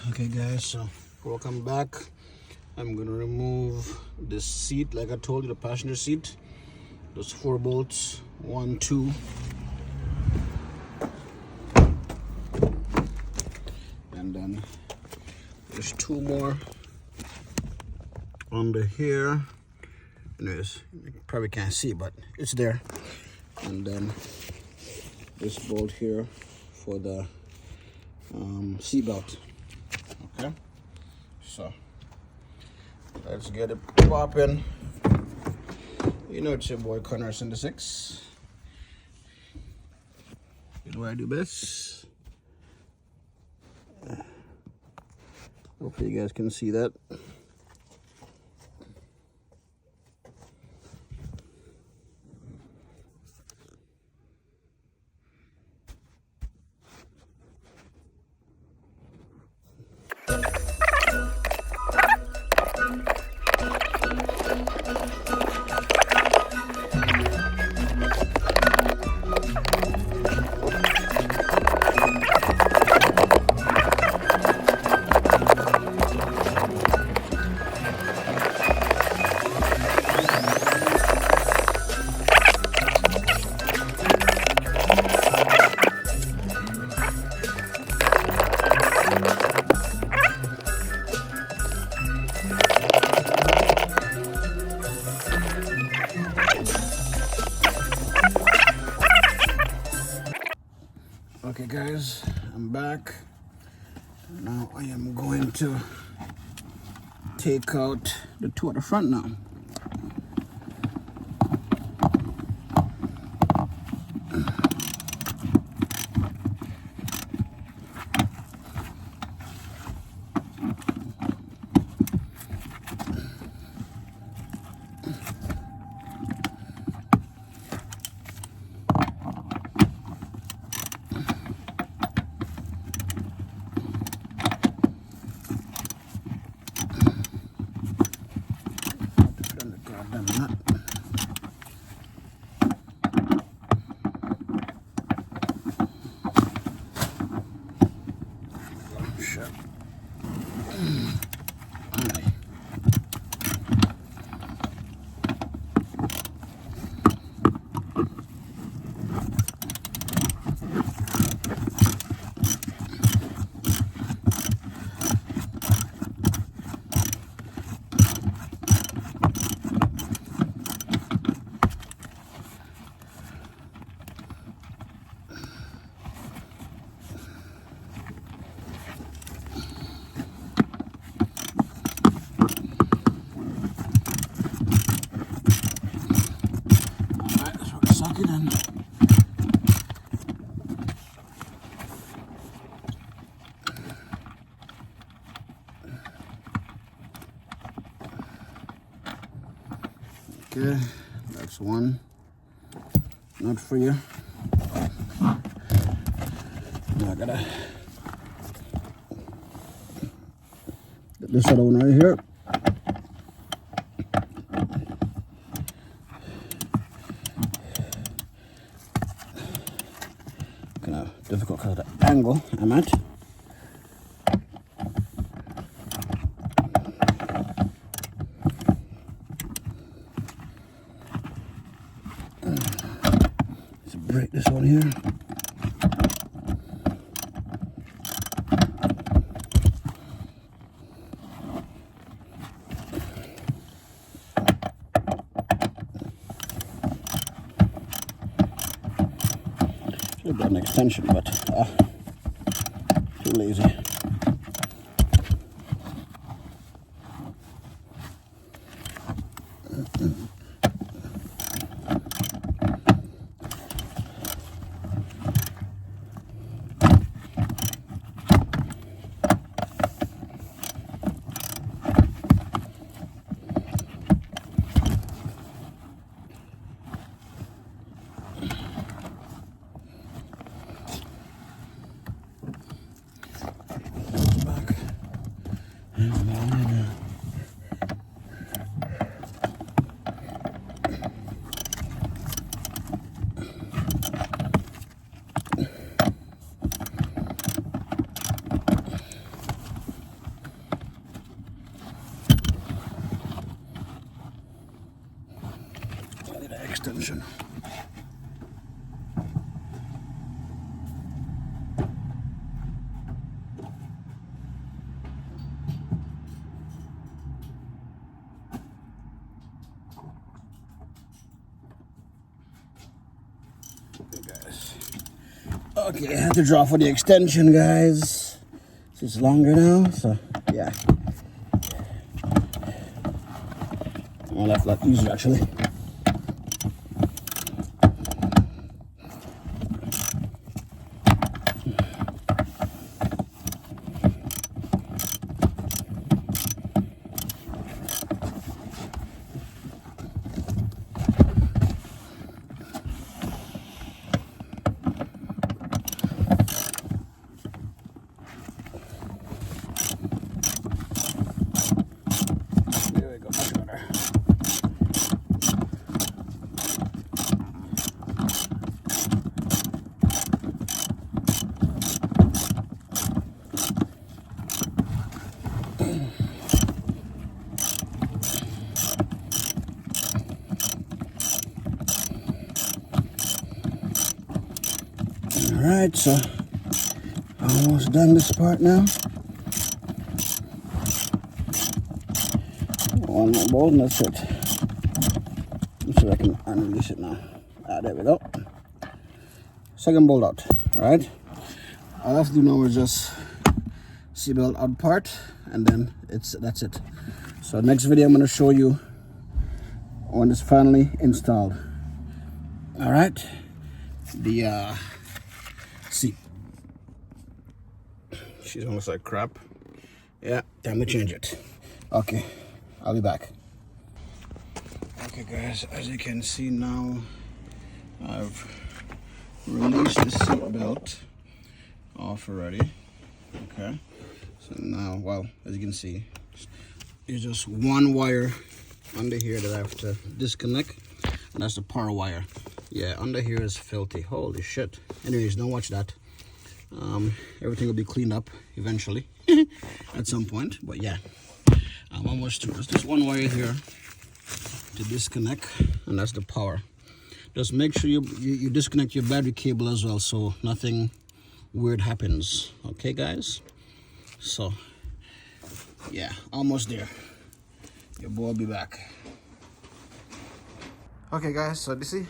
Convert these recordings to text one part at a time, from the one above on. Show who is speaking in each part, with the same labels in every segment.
Speaker 1: Okay guys, so welcome back. I'm gonna remove this seat, like I told you, the passenger seat. Those 4 bolts, 1, 2, and then there's 2 more under here. Anyways, you probably can't see, but it's there. And then this bolt here for the seat belt. Okay, so let's get it popping. You know it's your boy Connor 76. You know what I do best. Hopefully you guys can see that. Okay guys, I'm back. Now I am going to take out the 2 at the front now. Turn the goddamn nut. Shit. Alright. Suck it in. Okay, that's one. Not for you. Now I gotta get this other one right here. Kind of difficult because of the angle I'm at. Let's break this one here. Should have done an extension, but too lazy. suspension. Okay, I had to draw for the extension, guys. It's longer now, so yeah. Well, that's a lot easier actually. Alright, so almost done this part now. One more bolt and that's it. Let's see if I can unrelease it now. There we go. Second bolt out. Alright. All I have to do now is just seatbelt out part and then that's it. So next video I'm going to show you when it's finally installed. Alright. The seat. She's almost like crap. Yeah, time to change it. Okay, I'll be back. Okay guys, as you can see now, I've released the seat belt off already. Okay, so now, well, as you can see, there's just one wire under here that I have to disconnect, and that's the power wire. Yeah, under here is filthy. Holy shit. Anyways, don't watch that. Everything will be cleaned up eventually at some point. But yeah, I'm almost through. There's just one wire here to disconnect, and that's the power. Just make sure you disconnect your battery cable as well, so nothing weird happens. Okay, guys? So, yeah, almost there. Your boy will be back. Okay, guys, so you see,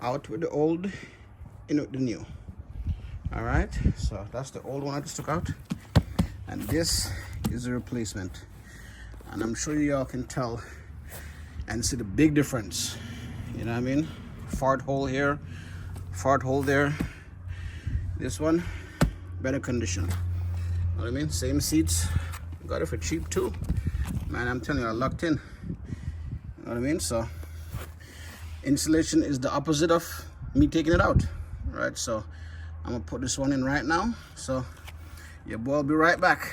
Speaker 1: out with the old, in with the new. All right, so that's the old one I just took out, and this is the replacement. And I'm sure y'all can tell and see the big difference. You know what I mean? Fart hole here, fart hole there. This one, better condition. You know what I mean? Same seats, got it for cheap too. Man, I'm telling you, I locked in. You know what I mean? So installation is the opposite of me taking it out, right? So I'm gonna put this one in right now. So your boy will be right back.